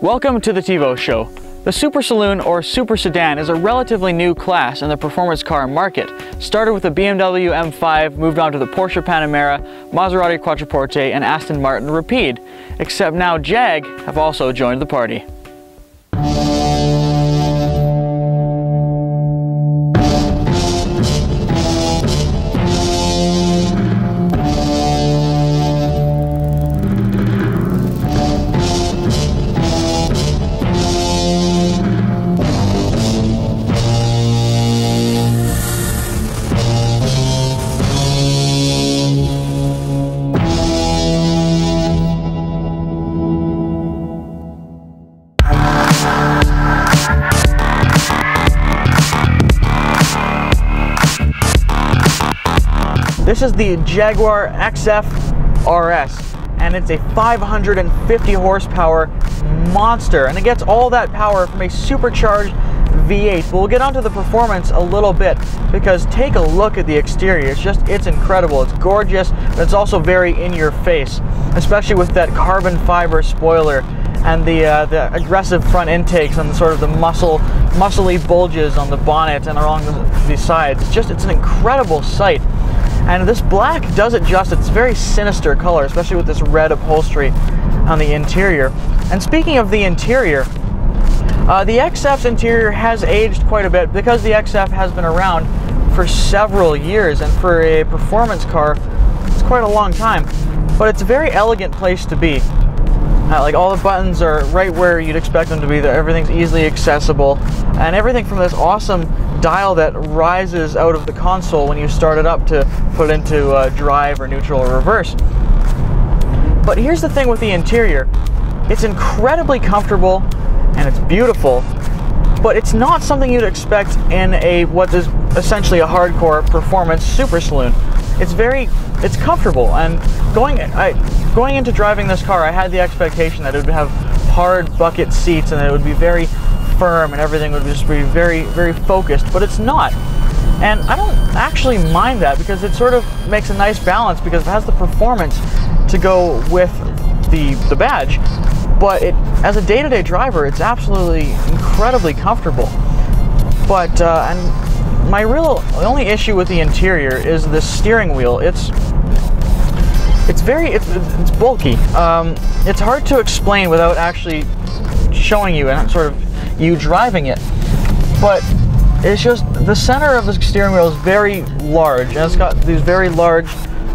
Welcome to the TiVo Show. The Super Saloon or Super Sedan is a relatively new class in the performance car market. Started with the BMW M5, moved on to the Porsche Panamera, Maserati Quattroporte, and Aston Martin Rapide. Except now Jag have also joined the party. This is the Jaguar XFR-S, and it's a 550 horsepower monster, and it gets all that power from a supercharged V8. But we'll get onto the performance a little bit, because take a look at the exterior. It's incredible. It's gorgeous, but it's also very in your face, especially with that carbon fiber spoiler and the aggressive front intakes and sort of the muscly bulges on the bonnet and along the sides. It's an incredible sight. And this black does it justice. It's a very sinister color, especially with this red upholstery on the interior. And speaking of the interior, the XF's interior has aged quite a bit because the XF has been around for several years, and for a performance car, it's quite a long time. But it's a very elegant place to be. Like, all the buttons are right where you'd expect them to be. Everything's easily accessible, and everything from this awesome dial that rises out of the console when you start it up to put into drive or neutral or reverse. But here's the thing with the interior. It's incredibly comfortable and it's beautiful, but it's not something you'd expect in what is essentially a hardcore performance super saloon. It's comfortable, and going into driving this car, I had the expectation that it would have hard bucket seats and that it would be very firm and everything would just be very, very focused, but it's not. And I don't actually mind that, because it sort of makes a nice balance, because it has the performance to go with the badge, but as a day-to-day driver, it's absolutely incredibly comfortable. But and the only issue with the interior is the steering wheel. It's bulky. It's hard to explain without actually showing you and sort of you driving it, but it's just the center of the steering wheel is very large, and it's got these very large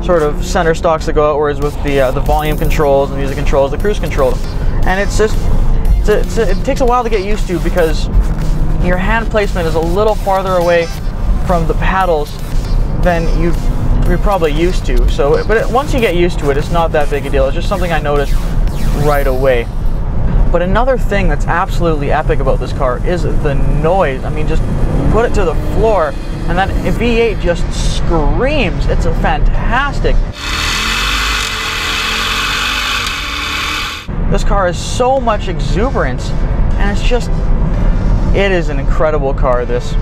sort of center stalks that go outwards with the volume controls, the music controls, the cruise control, and it takes a while to get used to, because your hand placement is a little farther away from the paddles than you're probably used to. So, but once you get used to it, it's not that big a deal. It's just something I noticed right away. But another thing that's absolutely epic about this car is the noise. I mean, just put it to the floor, and that V8 just screams. It's a fantastic. This car has so much exuberance, and it is an incredible car, this.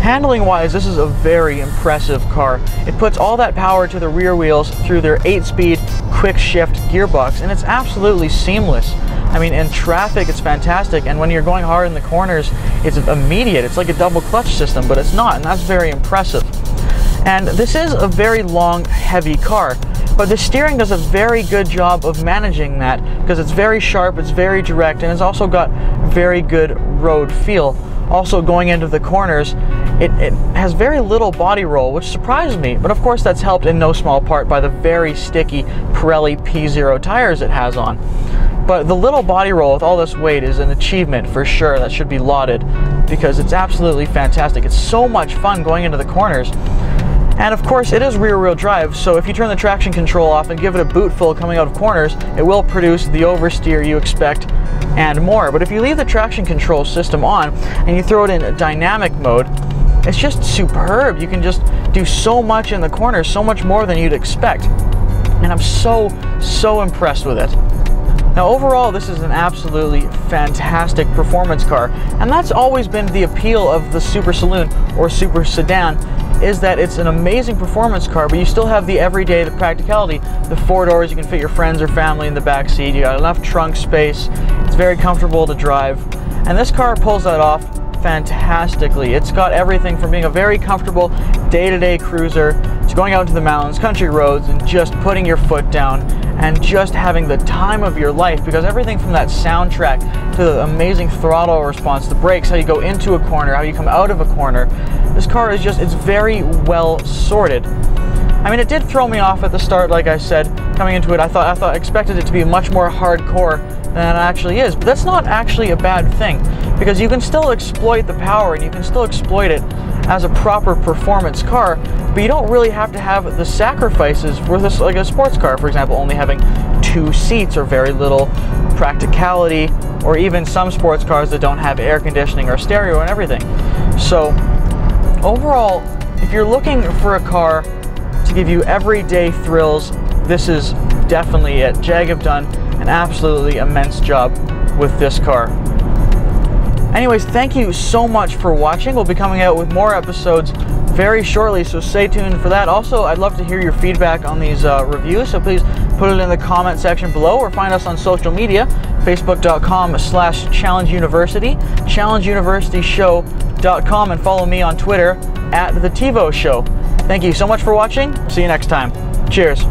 Handling wise, this is a very impressive car. It puts all that power to the rear wheels through their 8-speed quick shift gearbox, and it's absolutely seamless. I mean, in traffic, it's fantastic, and when you're going hard in the corners, it's immediate. It's like a double clutch system, but it's not, and that's very impressive. And this is a very long, heavy car, but the steering does a very good job of managing that, because it's very sharp, it's very direct, and it's also got very good road feel. Also, going into the corners, it has very little body roll, which surprised me, but of course that's helped in no small part by the very sticky Pirelli P0 tires it has on. But the little body roll with all this weight is an achievement for sure. That should be lauded, because it's absolutely fantastic. It's so much fun going into the corners. And of course, it is rear-wheel drive, so if you turn the traction control off and give it a boot full coming out of corners, it will produce the oversteer you expect and more. But if you leave the traction control system on and you throw it in dynamic mode, it's just superb. You can just do so much in the corners, so much more than you'd expect. And I'm so impressed with it. Now overall, this is an absolutely fantastic performance car, and that's always been the appeal of the Super Saloon or Super Sedan, is that it's an amazing performance car, but you still have the everyday, the practicality. The 4 doors, you can fit your friends or family in the back seat. You got enough trunk space. It's very comfortable to drive. And this car pulls that off fantastically. It's got everything from being a very comfortable day-to-day cruiser to going out into the mountains, country roads, and just putting your foot down and just having the time of your life, because everything from that soundtrack to the amazing throttle response, the brakes, how you go into a corner, how you come out of a corner, this car is just, it's very well sorted. I mean, it did throw me off at the start, like I said. Coming into it, I expected it to be much more hardcore than it actually is, but that's not actually a bad thing, because you can still exploit the power and you can still exploit it as a proper performance car, but you don't really have to have the sacrifices for this, like a sports car, for example, only having 2 seats or very little practicality, or even some sports cars that don't have air conditioning or stereo and everything. So overall, if you're looking for a car to give you everyday thrills, this is definitely it. Jag have done an absolutely immense job with this car. Anyways, thank you so much for watching. We'll be coming out with more episodes very shortly, so stay tuned for that. Also, I'd love to hear your feedback on these reviews, so please put it in the comment section below, or find us on social media, facebook.com/challengeuniversity, challengeuniversityshow.com, and follow me on Twitter @TheTivo Show. Thank you so much for watching. See you next time. Cheers.